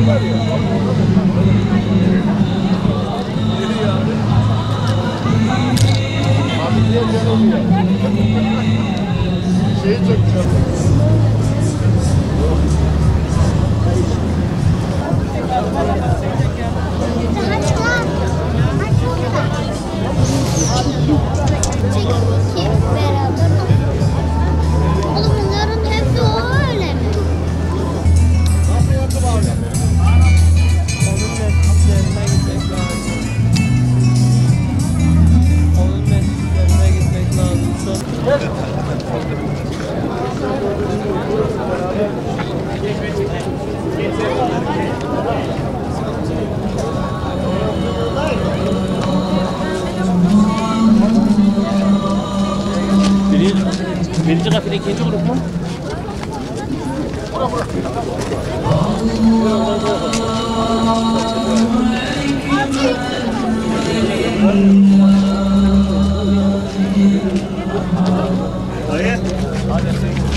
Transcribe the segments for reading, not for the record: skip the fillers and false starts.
Şeyi çok güzel. Birinci kafede ikinci grup mu?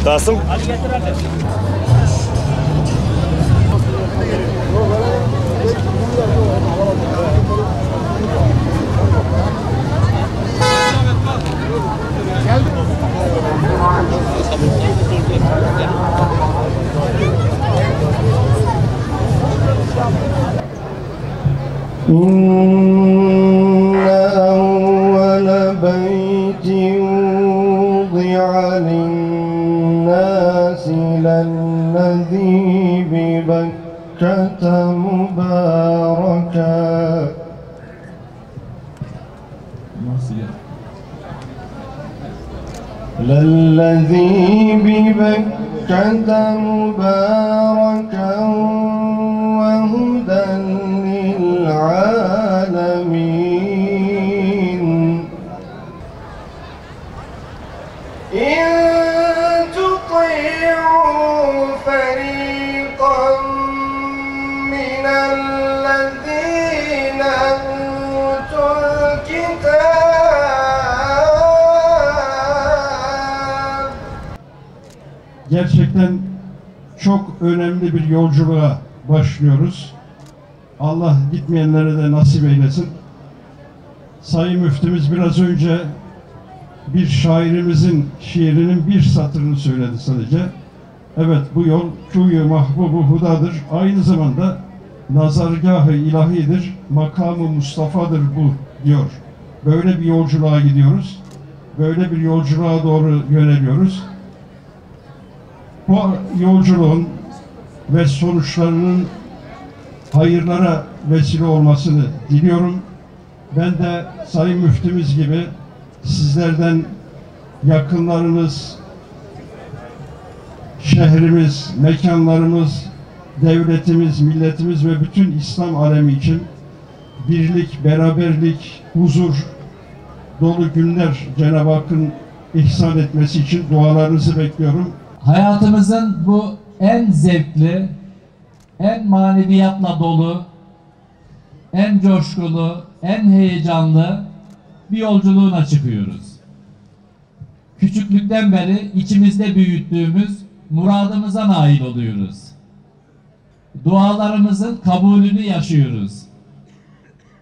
Kasım. Hadi getir hadi. إن أول بيت وضع للناس للذي ببكة مباركا للذي ببكة مباركا وهدى للعالمين إن تطيعوا فريقا من الذين أوتوا الكتاب. Gerçekten çok önemli bir yolculuğa başlıyoruz. Allah gitmeyenlere de nasip eylesin. Sayın Müftümüz biraz önce bir şairimizin şiirinin bir satırını söyledi sadece. Evet, bu yol kuyu mahbubu hudadır. Aynı zamanda nazargâh-ı ilahidir. Makamı Mustafa'dır bu diyor. Böyle bir yolculuğa gidiyoruz. Böyle bir yolculuğa doğru yöneliyoruz. Bu yolculuğun ve sonuçlarının hayırlara vesile olmasını diliyorum. Ben de Sayın Müftümüz gibi sizlerden yakınlarımız, şehrimiz, mekanlarımız, devletimiz, milletimiz ve bütün İslam alemi için birlik, beraberlik, huzur dolu günler Cenab-ı Hakk'ın ihsan etmesi için dualarınızı bekliyorum. Hayatımızın bu en zevkli, en maneviyatla dolu, en coşkulu, en heyecanlı bir yolculuğuna çıkıyoruz. Küçüklükten beri içimizde büyüttüğümüz muradımıza nail oluyoruz. Dualarımızın kabulünü yaşıyoruz.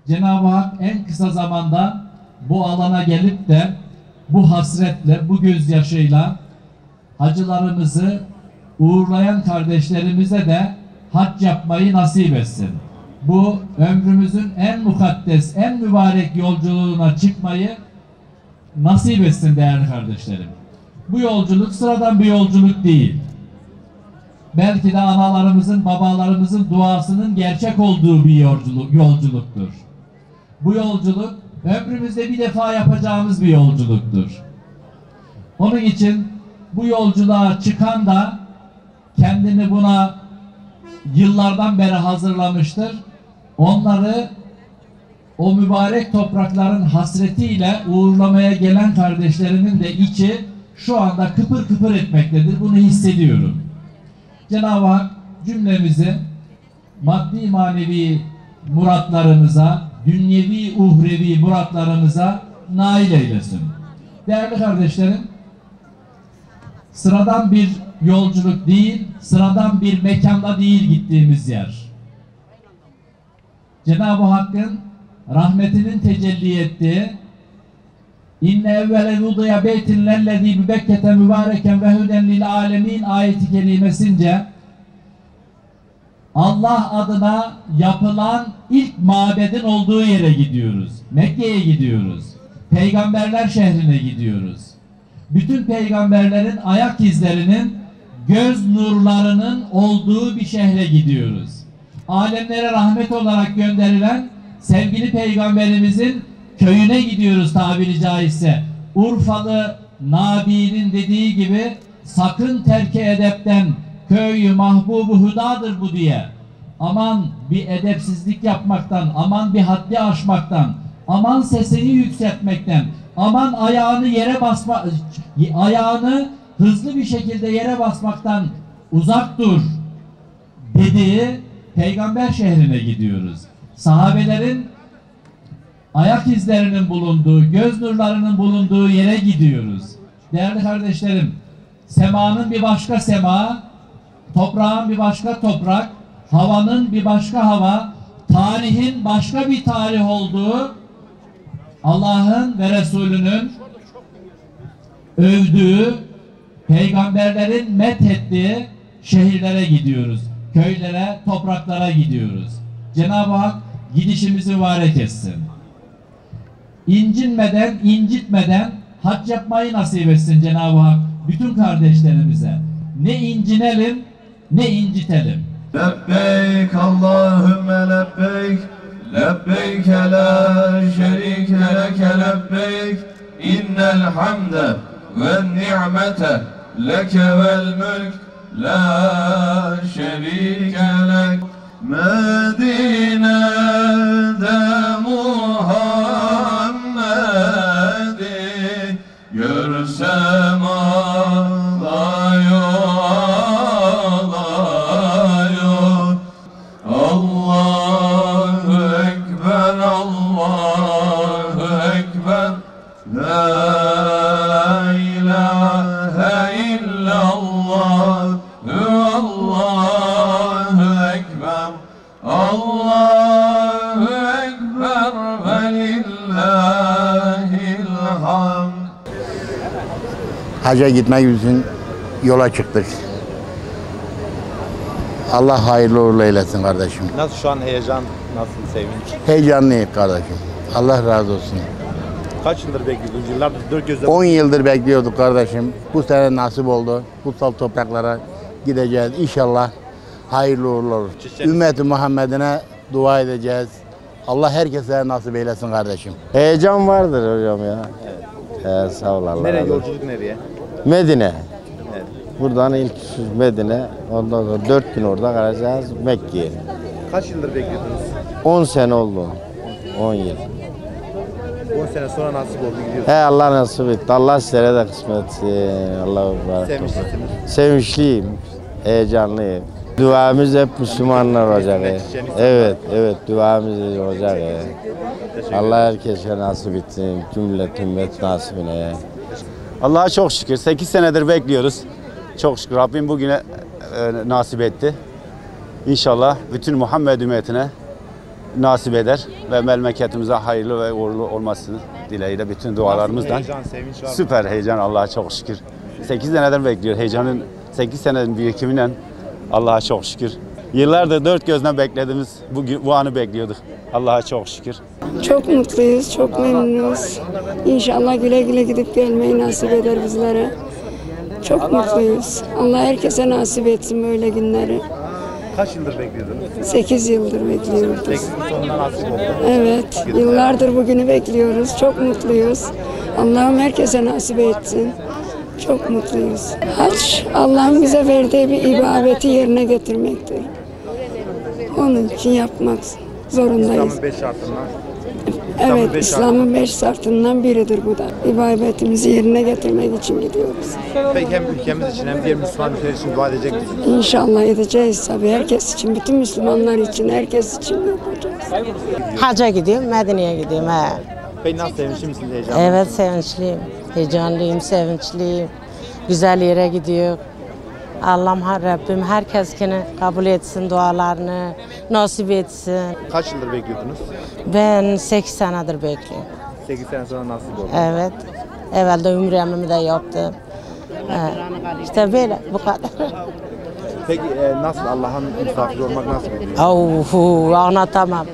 Cenab-ı Hak en kısa zamanda bu alana gelip de bu hasretle, bu gözyaşıyla hacılarımızı uğurlayan kardeşlerimize de hac yapmayı nasip etsin. Bu ömrümüzün en mukaddes, en mübarek yolculuğuna çıkmayı nasip etsin değerli kardeşlerim. Bu yolculuk sıradan bir yolculuk değil. Belki de analarımızın, babalarımızın duasının gerçek olduğu bir yolculuktur. Bu yolculuk ömrümüzde bir defa yapacağımız bir yolculuktur. Onun için bu yolculuğa çıkan da kendini buna yıllardan beri hazırlamıştır. Onları o mübarek toprakların hasretiyle uğurlamaya gelen kardeşlerimin de içi şu anda kıpır kıpır etmektedir. Bunu hissediyorum. Cenab-ı Hak cümlemizi maddi manevi muratlarımıza, dünyevi uhrevi muratlarımıza nail eylesin. Değerli kardeşlerim, sıradan bir yolculuk değil, sıradan bir mekanda değil gittiğimiz yer. Cenab-ı Hakk'ın rahmetinin tecelli ettiği İnne evvele vudiya beytin lellezî bi Bekke'te mübareken ve huden lil âlemin ayeti kerimesince Allah adına yapılan ilk mabedin olduğu yere gidiyoruz. Mekke'ye gidiyoruz. Peygamberler şehrine gidiyoruz. Bütün peygamberlerin ayak izlerinin, göz nurlarının olduğu bir şehre gidiyoruz. Alemlere rahmet olarak gönderilen sevgili peygamberimizin köyüne gidiyoruz tabiri caizse. Urfalı Nabi'nin dediği gibi sakın terki edepten köy mahbubu hudadır bu diye. Aman bir edepsizlik yapmaktan, aman bir haddi aşmaktan, aman sesini yükseltmekten, aman ayağını hızlı bir şekilde yere basmaktan uzak dur dediği peygamber şehrine gidiyoruz. Sahabelerin ayak izlerinin bulunduğu, göz nurlarının bulunduğu yere gidiyoruz. Değerli kardeşlerim, semanın bir başka sema, toprağın bir başka toprak, havanın bir başka hava, tarihin başka bir tarih olduğu, Allah'ın ve Resulünün övdüğü, peygamberlerin methettiği şehirlere gidiyoruz. Köylere, topraklara gidiyoruz. Cenab-ı Hak gidişimizi mübarek etsin. İncinmeden, incitmeden hac yapmayı nasip etsin Cenab-ı Hak bütün kardeşlerimize. Ne incinelim, ne incitelim. Lebbeyk Allahümme lebbeyk, lebbeyk la şerike leke lebbeyk, innel hamde ve ni'mete leke vel mülk, la şerike lek. Medine'de Muhammed'i görsem ağlıyor, ağlıyor. Allahu Ekber, Allahu Ekber, la ilahe illallah, Allahu Ekber, Allahu Ekber ve lillahil hamd. Hacca gitmek için yola çıktık. Allah hayırlı uğurlu eylesin kardeşim. Nasıl şu an heyecan, nasıl sevinç? Heyecanlıyım kardeşim. Allah razı olsun. Kaç yıldır bekliyordunuz? Yıllardır dört gözle... 10 yıldır bekliyorduk kardeşim. Bu sene nasip oldu. Kutsal topraklara gideceğiz. İnşallah hayırlı uğurlu olur. Ümmeti Muhammed'ine dua edeceğiz. Allah herkese nasip eylesin kardeşim. Heyecan vardır hocam ya. Evet. Sağ ol Allah. Nereye, yolculuk nereye? Medine. Evet. Buradan ilk Medine. Ondan sonra 4 gün orada kalacağız Mekke'ye. Kaç yıldır bekliyordunuz? 10 sene oldu. 10 yıl. 10 sene sonra nasip oldu, gidiyorsunuz. He Allah nasip etti. Allah sizlere de kısmet. Allah mübarek olsun. Sevmişsiniz. Sevinçliyim. Heyecanlıyım. Duamız hep Müslümanlar olacak. Evet, evet duamız olacak. Allah herkese nasip etsin. Cümlet ümmet nasibine. Allah'a çok şükür. 8 senedir bekliyoruz. Çok şükür Rabbim bugüne nasip etti. İnşallah bütün Muhammed ümmetine nasip eder ve memleketimize hayırlı ve uğurlu olmasını dileğiyle bütün dualarımızdan. Heyecan, sevinç var mı? Süper heyecan, Allah'a çok şükür. 8 senedir bekliyor. Heyecanın 8 senenin birikimiyle Allah'a çok şükür. Yıllardır dört gözle beklediğimiz bu anı bekliyorduk. Allah'a çok şükür. Çok mutluyuz, çok memnunuz. İnşallah güle güle gidip gelmeyi nasip eder bizlere. Çok mutluyuz. Allah herkese nasip etsin böyle günleri. Kaç yıldır bekliyordunuz? 8 yıldır bekliyoruz. 8 yıl sonunda nasip oldu. Evet, yıllardır bugünü bekliyoruz. Çok mutluyuz. Allah'ım herkese nasip etsin. Çok mutluyuz. Hac, Allah'ın bize verdiği bir ibadeti yerine getirmektir. Onun için yapmak zorundayız. İslam'ın 5 şartından. Evet, İslam'ın 5 şartından biridir bu da. İbadetimizi yerine getirmek için gidiyoruz. Peki hem ülkemiz için hem diğer Müslüman ülkeler için dua edecek misiniz? İnşallah edeceğiz tabii. Herkes için, bütün Müslümanlar için, herkes için yapacağız. Hacca gidiyorum, Medine'ye gidiyorum. He. Peki nasıl, sevinçli misiniz, heyecanlı? Evet, sevinçliyim. Heyecanlıyım, sevinçliyim. Güzel yere gidiyor. Allah'ım Rabbim herkeskini kabul etsin, dualarını nasip etsin. Kaç yıldır bekliyordunuz? Ben 8 senedir bekliyorum. 8 sene sonra nasip oldu. Evet. Evvelde ümremi de yaptım. İşte böyle bu kadar. Peki nasıl Allah'ın misafiri olmak nasıl oluyor? Anlatamam.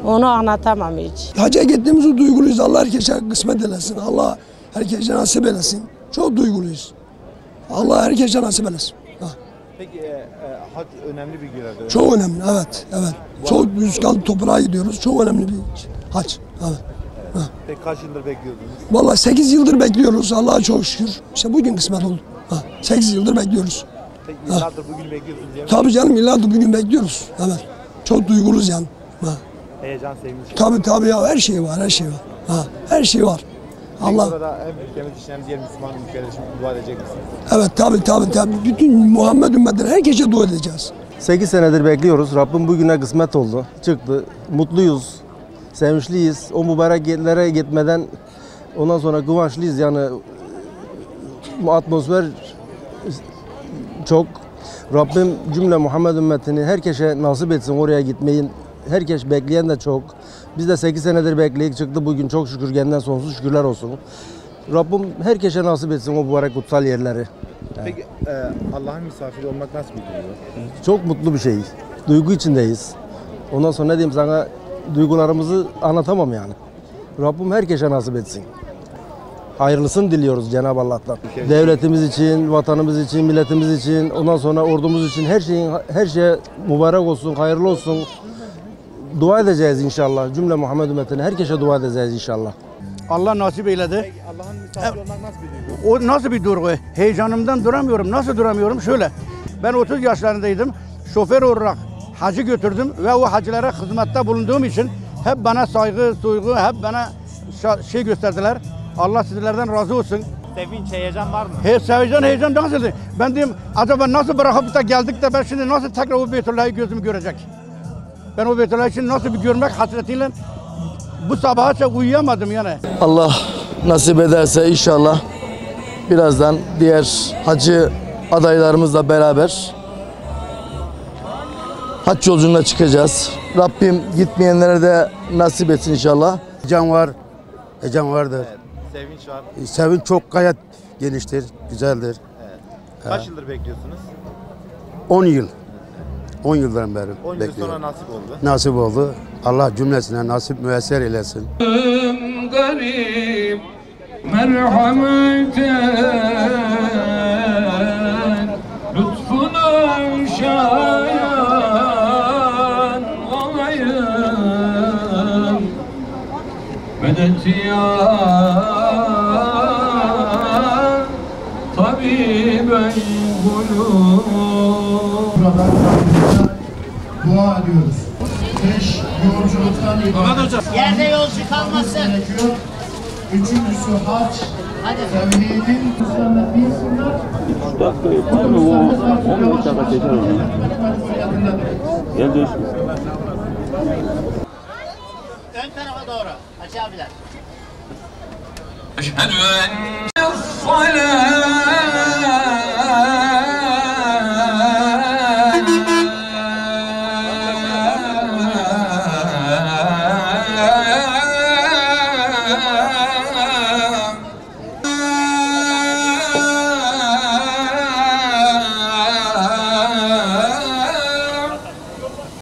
Onu anlatamam hiç. Hacca gittiğimizi duyguluyuz. Allah herkese kısmet eylesin. Allah herkese nasip eylesin. Çok duyguluyuz. Allah herkese nasip eylesin. Peki hac önemli bir görevdir. Çok önemli, evet. Çok rüzgarlı toprağa gidiyoruz. Çok önemli bir hac. Evet. Peki kaç yıldır bekliyordunuz? Vallahi 8 yıldır bekliyoruz. Allah'a çok şükür. İşte bugün kısmet oldu. 8 yıldır bekliyoruz. Peki yıllardır bugün bekliyordunuz diye mi? Tabii canım, yıllardır bugün bekliyoruz. Evet. Çok duyguluyuz yani. Heyecan, sevinç. Tabii ya, her şey var. Her şey var. Allah. Burada hem ülkemiz için hem diğer Müslüman ülkeler için dua edecek misiniz? Evet tabii. Bütün Muhammed ümmetine herkese dua edeceğiz. 8 senedir bekliyoruz. Rabbim bugüne kısmet oldu. Çıktı. Mutluyuz. Sevinçliyiz. O mübarek yerlere gitmeden ondan sonra kıvançlıyız. Yani atmosfer çok. Rabbim cümle Muhammed ümmetini herkese nasip etsin oraya gitmeyin. Herkes bekleyen de çok. Biz de 8 senedir bekleyip çıktı bugün, çok şükür, kendinden sonsuz şükürler olsun. Rabbim herkese nasip etsin o mübarek kutsal yerleri. Peki Allah'ın misafiri olmak nasıl bir duygu? Çok mutlu bir şey. Duygu içindeyiz. Ondan sonra ne diyeyim sana, duygularımızı anlatamam yani. Rabbim herkese nasip etsin. Hayırlısını diliyoruz Cenab-ı Allah'tan. Devletimiz için, vatanımız için, milletimiz için, ondan sonra ordumuz için her şey mübarek olsun, hayırlı olsun. Dua edeceğiz inşallah. Cümle Muhammed ümmetine herkese dua edeceğiz inşallah. Allah nasip eyledi. Allah'ın misafiri olmak nasıl bir duygu? O nasıl bir duygu? Heyecanımdan duramıyorum. Nasıl duramıyorum? Şöyle. Ben 30 yaşlarındaydım. Şoför olarak hacı götürdüm ve o hacılara hizmette bulunduğum için hep bana saygı, duygu, hep bana şey gösterdiler. Allah sizlerden razı olsun. Sevinç, heyecan var mı? Heyecan nasıl? Ben diyeyim acaba nasıl bırakıp da geldik de ben şimdi nasıl tekrar o Beytullah'ı gözüm görecek? Ben o Beytullah'ı için nasıl bir görmek hasretiyle bu sabaha uyuyamadım yani. Allah nasip ederse inşallah birazdan diğer hacı adaylarımızla beraber hac yolculuğuna çıkacağız. Rabbim gitmeyenlere de nasip etsin inşallah. Heyecan var, heyecan vardır. Evet, sevinç var. Sevinç çok gayet geniştir, güzeldir. Evet. Kaç yıldır bekliyorsunuz? 10 yıl. 10 yıldan beri 10 yıl bekliyorum. sonra nasip oldu. Nasip oldu. Allah cümlesine nasip müyesser eylesin. Garip merhameten lütfuna şayan olayım medet ya tabiben kulub. Dua ediyoruz. 5 yolculuktan ibaret. Yerde yolcu kalmasın. Üçüncüsü hac. Tevhidin Müslümanlar bilsinler. 3 dakika yeter mi? 15 dakika geçer onu. Gel değişme. Ön tarafa doğru. Hacı abiler. Eşhedü enne